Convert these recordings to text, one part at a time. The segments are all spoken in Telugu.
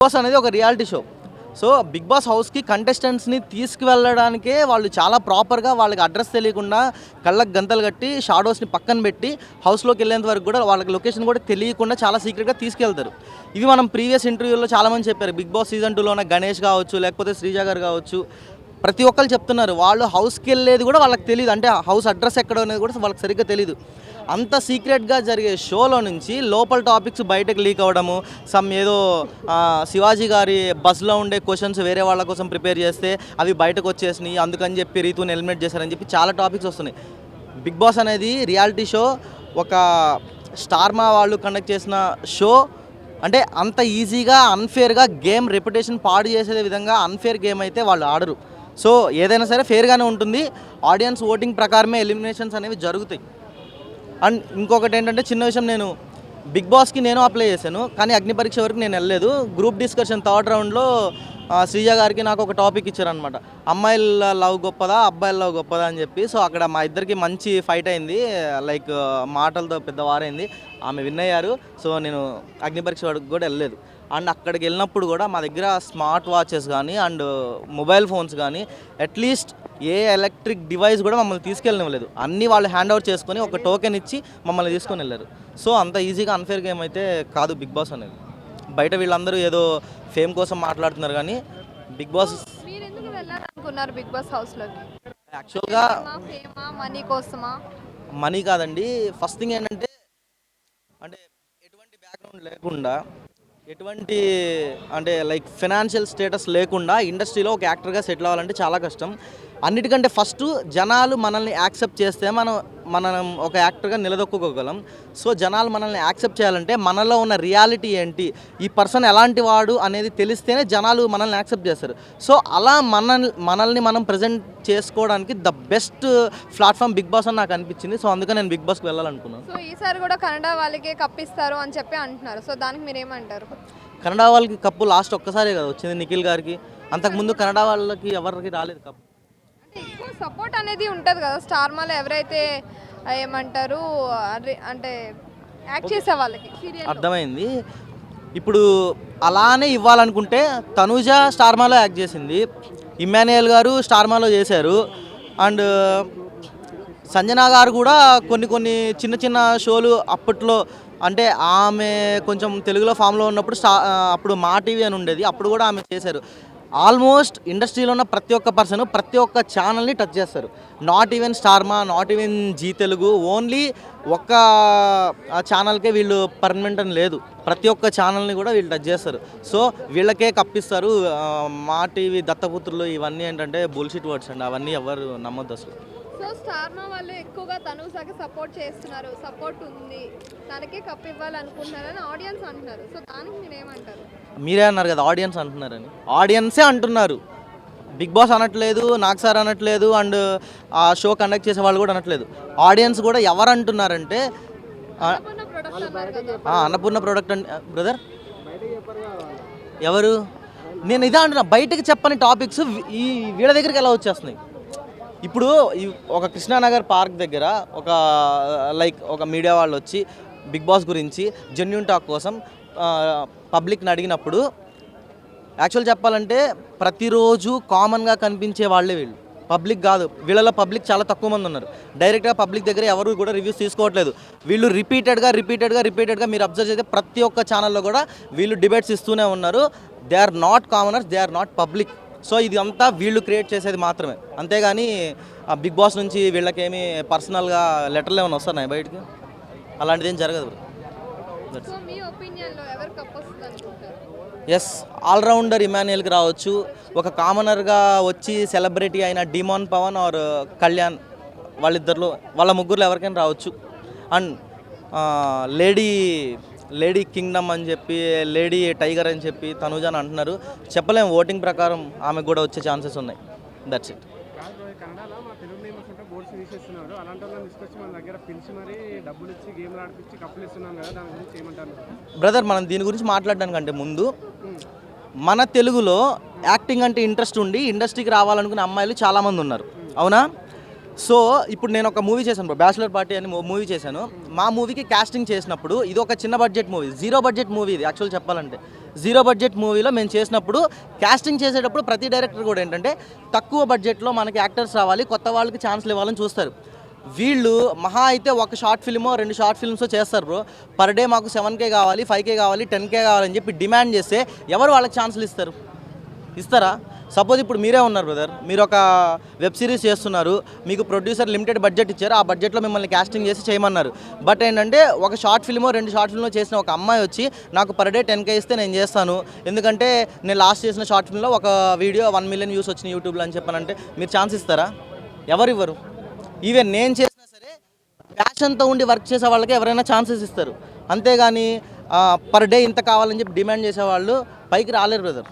బాస్ అనేది ఒక reality show. So Bigg Boss హౌస్కి కంటెస్టెంట్స్ని తీసుకువెళ్ళడానికే వాళ్ళు చాలా ప్రాపర్గా వాళ్ళకి అడ్రస్ తెలియకుండా కళ్ళకు గంతలు కట్టి షాడోస్ని పక్కన పెట్టి హౌస్లోకి వెళ్ళేంత వరకు కూడా వాళ్ళకి లొకేషన్ కూడా తెలియకుండా చాలా సీక్రెట్గా తీసుకెళ్తారు. ఇవి మనం ప్రీవియస్ ఇంటర్వ్యూలో చాలామంది చెప్పారు. బిగ్ బాస్ సీజన్ 2లోనే గణేష్ కావచ్చు, లేకపోతే శ్రీజ గారు కావచ్చు, ప్రతి ఒక్కరు చెప్తున్నారు వాళ్ళు హౌస్కి వెళ్ళేది కూడా వాళ్ళకి తెలియదు. అంటే హౌస్ అడ్రస్ ఎక్కడ అనేది కూడా వాళ్ళకి సరిగ్గా తెలియదు. అంత సీక్రెట్గా జరిగే షోలో నుంచి లోపల టాపిక్స్ బయటకు లీక్ అవ్వడము, ఏదో శివాజీ గారి బస్లో ఉండే క్వశ్చన్స్ వేరే వాళ్ళ కోసం ప్రిపేర్ చేస్తే అవి బయటకు వచ్చేసినాయి, అందుకని చెప్పి రీతుని ఎలిమినేట్ చేశారని చెప్పి చాలా టాపిక్స్ వస్తున్నాయి. బిగ్ బాస్ అనేది రియాలిటీ షో, ఒక స్టార్మా వాళ్ళు కండక్ట్ చేసిన షో. అంటే అంత ఈజీగా అన్ఫేర్గా గేమ్ రెప్యుటేషన్ పాడు చేసే విధంగా అన్ఫేర్ గేమ్ అయితే వాళ్ళు ఆడరు. సో ఏదైనా సరే ఫేర్గానే ఉంటుంది. ఆడియన్స్ ఓటింగ్ ప్రకారమే ఎలిమినేషన్స్ అనేవి జరుగుతాయి. అండ్ ఇంకొకటి ఏంటంటే చిన్న విషయం, నేను బిగ్ బాస్కి నేను అప్లై చేశాను, కానీ అగ్ని పరీక్ష వరకు నేను వెళ్ళలేదు. గ్రూప్ డిస్కషన్ థర్డ్ రౌండ్లో శ్రీజ గారికి నాకు ఒక టాపిక్ ఇచ్చారనమాట, అమ్మాయిల లవ్ గొప్పదా అబ్బాయిల లవ్ గొప్పదా అని చెప్పి. సో అక్కడ మా ఇద్దరికి మంచి ఫైట్ అయింది, లైక్ మాటలతో పెద్ద వారైంది. ఆమె విన్ అయ్యారు. సో నేను అగ్ని పరీక్ష వరకు కూడా వెళ్ళలేదు. అండ్ అక్కడికి వెళ్ళినప్పుడు కూడా మా దగ్గర స్మార్ట్ వాచెస్ కానీ అండ్ మొబైల్ ఫోన్స్ కానీ అట్లీస్ట్ ఏ ఎలక్ట్రిక్ డివైస్ కూడా మమ్మల్ని తీసుకెళ్ళనివ్వలేదు. అన్నీ వాళ్ళు హ్యాండ్ ఓవర్ చేసుకొని ఒక టోకెన్ ఇచ్చి మమ్మల్ని తీసుకొని వెళ్ళారు. సో అంత ఈజీగా అన్ఫేర్ గేమ్ అయితే కాదు బిగ్ బాస్ అనేది. బయట వీళ్ళందరూ ఏదో ఫేమ్ కోసం మాట్లాడుతున్నారు, కానీ బిగ్ బాస్ బిగ్ బాస్ హౌస్లోకి యాక్చువల్గా మనీ కోసమా? మనీ కాదండి. ఫస్ట్ థింగ్ ఏంటంటే, అంటే ఎటువంటి బ్యాక్గ్రౌండ్ లేకుండా, ఎటువంటి అంటే లైక్ ఫైనాన్షియల్ స్టేటస్ లేకుండా ఇండస్ట్రీలో ఒక యాక్టర్గా సెటిల్ అవ్వాలంటే చాలా కష్టం. అన్నిటికంటే ఫస్ట్ జనాలు మనల్ని యాక్సెప్ట్ చేస్తే మనం ఒక యాక్టర్గా నిలదొక్కుకోగలం. సో జనాలు మనల్ని యాక్సెప్ట్ చేయాలంటే మనలో ఉన్న రియాలిటీ ఏంటి, ఈ పర్సన్ ఎలాంటి వాడు అనేది తెలిస్తేనే జనాలు మనల్ని యాక్సెప్ట్ చేస్తారు. సో అలా మనల్ని మనం ప్రజెంట్ చేసుకోవడానికి the best platform Bigg Boss అని నాకు అనిపించింది. సో అందుకని నేను బిగ్ బాస్కి వెళ్ళాలనుకున్నాను. సో ఈసారి కూడా కన్నడ వాళ్ళకే కప్పిస్తారు అని చెప్పి అంటున్నారు. సో దానికి మీరు ఏమంటారు? కన్నడ వాళ్ళకి కప్పు లాస్ట్ ఒక్కసారే కదా వచ్చింది, నిఖిల్ గారికి. అంతకుముందు కన్నడ వాళ్ళకి ఎవరికి రాలేదు కప్పు. అంటే ఎక్కువ సపోర్ట్ అనేది ఉంటుంది కదా స్టార్మాలో, ఎవరైతే ఏమంటారు అంటే యాక్ట్ చేసే వాళ్ళకి. అర్థమైంది. ఇప్పుడు అలానే ఇవ్వాలనుకుంటే తనూజ స్టార్మాలో యాక్ట్ చేసింది, ఇమ్మాన్యుయల్ గారు స్టార్మాలో చేశారు, అండ్ సంజన గారు కూడా కొన్ని చిన్న చిన్న షోలు అప్పట్లో, అంటే ఆమె కొంచెం తెలుగులో ఫామ్లో ఉన్నప్పుడు అప్పుడు మా టీవీ అని ఉండేది, అప్పుడు కూడా ఆమె చేశారు. ఆల్మోస్ట్ ఇండస్ట్రీలో ఉన్న ప్రతి ఒక్క పర్సన్ ప్రతి ఒక్క ఛానల్ని టచ్ చేస్తారు. Not even Star Maa, not even Zee Telugu, only ఒక్క ఛానల్కే వీళ్ళు పర్మనెంట్ అని లేదు, ప్రతి ఒక్క ఛానల్ని కూడా వీళ్ళు టచ్ చేస్తారు. సో వీళ్ళకే కప్పిస్తారు. మా టీవీ దత్తపుత్రులు ఇవన్నీ ఏంటంటే బుల్షిట్ వర్డ్స్ అండి, అవన్నీ ఎవరు నమ్మొద్దు అసలు. సో స్టార్మా వాళ్ళు ఎక్కువగా తనూజకి సపోర్ట్ చేస్తున్నారు, సపోర్ట్ ఉంది, తనకే కప్ ఇవ్వాలనుకుంటున్నారని ఆడియన్స్ అంటున్నారు. సో దానికి మీరు ఏమంటారు? మీరే అన్నారు కదా ఆడియన్స్ అంటున్నారని. ఆడియన్సే అంటున్నారు, బిగ్ బాస్ అనట్లేదు, నాగ్ సార్ అనట్లేదు, అండ్ ఆ షో కండక్ట్ చేసే వాళ్ళు కూడా అనట్లేదు. ఆడియన్స్ కూడా ఎవరు అంటున్నారంటే అన్నపూర్ణ ప్రోడక్ట్ అంటే బ్రదర్ ఎవరు, నేను ఇదే అంటున్నా, బయటకు చెప్పని టాపిక్స్ ఈ వీళ్ళ దగ్గరికి ఎలా వచ్చేస్తున్నాయి. ఇప్పుడు ఒక కృష్ణానగర్ పార్క్ దగ్గర ఒక మీడియా వాళ్ళు వచ్చి బిగ్ బాస్ గురించి జెన్యూన్ టాక్ కోసం పబ్లిక్ని అడిగినప్పుడు, యాక్చువల్ చెప్పాలంటే ప్రతిరోజు కామన్గా కనిపించే వాళ్ళే వీళ్ళు, పబ్లిక్ కాదు. వీళ్ళలో పబ్లిక్ చాలా తక్కువ మంది ఉన్నారు. డైరెక్ట్గా పబ్లిక్ దగ్గర ఎవరు కూడా రివ్యూస్ తీసుకోవట్లేదు. వీళ్ళు రిపీటెడ్గా మీరు అబ్జర్వ్ చేస్తే ప్రతి ఒక్క ఛానల్లో కూడా వీళ్ళు డిబేట్స్ ఇస్తూనే ఉన్నారు. They are not commoners, they are not public. So ఇది అంతా వీళ్ళు క్రియేట్ చేసేది మాత్రమే, అంతేగాని బిగ్ బాస్ నుంచి వీళ్ళకేమి పర్సనల్గా లెటర్లు ఏమైనా వస్తున్నాయి బయటికి, అలాంటిది ఏం జరగదు. ఎస్, ఆల్రౌండర్ ఇమాన్యుయల్కి రావచ్చు, ఒక కామనర్గా వచ్చి సెలబ్రిటీ అయిన డిమాన్ పవన్ ఆర్ కళ్యాణ్, వాళ్ళ ముగ్గురులో ఎవరికైనా రావచ్చు. అండ్ లేడీ కింగ్డమ్ అని చెప్పి, లేడీ టైగర్ అని చెప్పి తనుజాని అంటున్నారు. చెప్పలేము, ఓటింగ్ ప్రకారం ఆమెకు కూడా వచ్చే ఛాన్సెస్ ఉన్నాయి. That's it. బ్రదర్, మనం దీని గురించి మాట్లాడడానికంటే ముందు మన తెలుగులో యాక్టింగ్ అంటే ఇంట్రెస్ట్ ఉండి ఇండస్ట్రీకి రావాలనుకునే అమ్మాయిలు చాలామంది ఉన్నారు, అవునా? సో ఇప్పుడు నేను ఒక మూవీ చేశాను బ్రో, బ్యాచులర్ పార్టీ అని మూవీ చేశాను. మా మూవీకి కాస్టింగ్ చేసినప్పుడు ఇది ఒక చిన్న బడ్జెట్ మూవీ, 0 బడ్జెట్ మూవీ ఇది యాక్చువల్ చెప్పాలంటే. 0 బడ్జెట్ మూవీలో మేము చేసినప్పుడు కాస్టింగ్ చేసేటప్పుడు ప్రతి డైరెక్టర్ కూడా ఏంటంటే తక్కువ బడ్జెట్లో మనకి యాక్టర్స్ రావాలి, కొత్త వాళ్ళకి ఛాన్స్లు ఇవ్వాలని చూస్తారు. వీళ్ళు మహా అయితే ఒక షార్ట్ ఫిల్మో 2 షార్ట్ ఫిల్మ్స్ చేస్తారు బ్రో. పర్ డే మాకు 7K కావాలి, 5K కావాలి, 10K కావాలని చెప్పి డిమాండ్ చేస్తే ఎవరు వాళ్ళకి ఛాన్సులు ఇస్తారా? సపోజ్ ఇప్పుడు మీరే ఉన్నారు బ్రదర్, మీరు ఒక వెబ్ సిరీస్ చేస్తున్నారు, మీకు ప్రొడ్యూసర్ లిమిటెడ్ బడ్జెట్ ఇచ్చారు, ఆ బడ్జెట్లో మిమ్మల్ని కాస్టింగ్ చేసి చేయమన్నారు. బట్ ఏంటంటే ఒక షార్ట్ ఫిల్మో 2 షార్ట్ ఫిల్మో చేసిన ఒక అమ్మాయి వచ్చి నాకు పర్ డే 10K ఇస్తే నేను చేస్తాను, ఎందుకంటే నేను లాస్ట్ చేసిన షార్ట్ ఫిల్మ్లో ఒక వీడియో 1 మిలియన్ వ్యూస్ వచ్చిన యూట్యూబ్లో అని చెప్పానంటే మీరు ఛాన్స్ ఇస్తారా? ఎవరు ఇవ్వరు. ఈవెన్ నేను చేసినా సరే ప్యాషన్తో ఉండి వర్క్ చేసే వాళ్ళకి ఎవరైనా ఛాన్సెస్ ఇస్తారు, అంతేగాని పర్ డే ఇంత కావాలని చెప్పి డిమాండ్ చేసేవాళ్ళు పైకి రాలేరు బ్రదర్.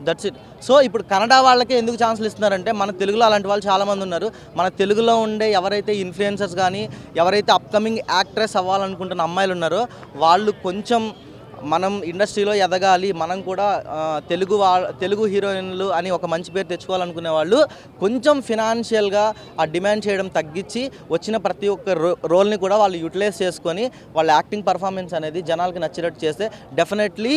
That's it. సో ఇప్పుడు కన్నడ వాళ్ళకే ఎందుకు ఛాన్సులు ఇస్తున్నారంటే మన తెలుగులో అలాంటి వాళ్ళు చాలామంది ఉన్నారు. మన తెలుగులో ఉండే ఎవరైతే ఇన్ఫ్లుయెన్సర్స్ కానీ ఎవరైతే అప్కమింగ్ యాక్ట్రెస్ అవ్వాలనుకుంటున్న అమ్మాయిలు ఉన్నారో వాళ్ళు కొంచెం మనం ఇండస్ట్రీలో ఎదగాలి, మనం కూడా తెలుగు హీరోయిన్లు అని ఒక మంచి పేరు తెచ్చుకోవాలనుకునే వాళ్ళు కొంచెం ఫినాన్షియల్గా ఆ డిమాండ్ చేయడం తగ్గించి వచ్చిన ప్రతి ఒక్క రోల్ని కూడా వాళ్ళు యూటిలైజ్ చేసుకొని వాళ్ళ యాక్టింగ్ పర్ఫార్మెన్స్ అనేది జనాలకి నచ్చేటట్టు చేస్తే డెఫినెట్లీ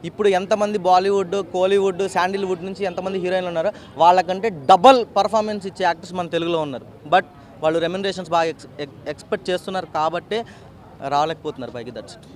ఇప్పుడు ఎంతమంది బాలీవుడ్, కోలీవుడ్, శాండిల్వుడ్ నుంచి ఎంతమంది హీరోయిన్లు ఉన్నారో వాళ్ళకంటే డబల్ పర్ఫార్మెన్స్ ఇచ్చే యాక్టర్స్ మన తెలుగులో ఉన్నారు. బట్ వాళ్ళు రెమ్యునరేషన్స్ బాగా ఎక్స్పెక్ట్ చేస్తున్నారు కాబట్టే రాలేకపోతున్నారు పైకి. That's it.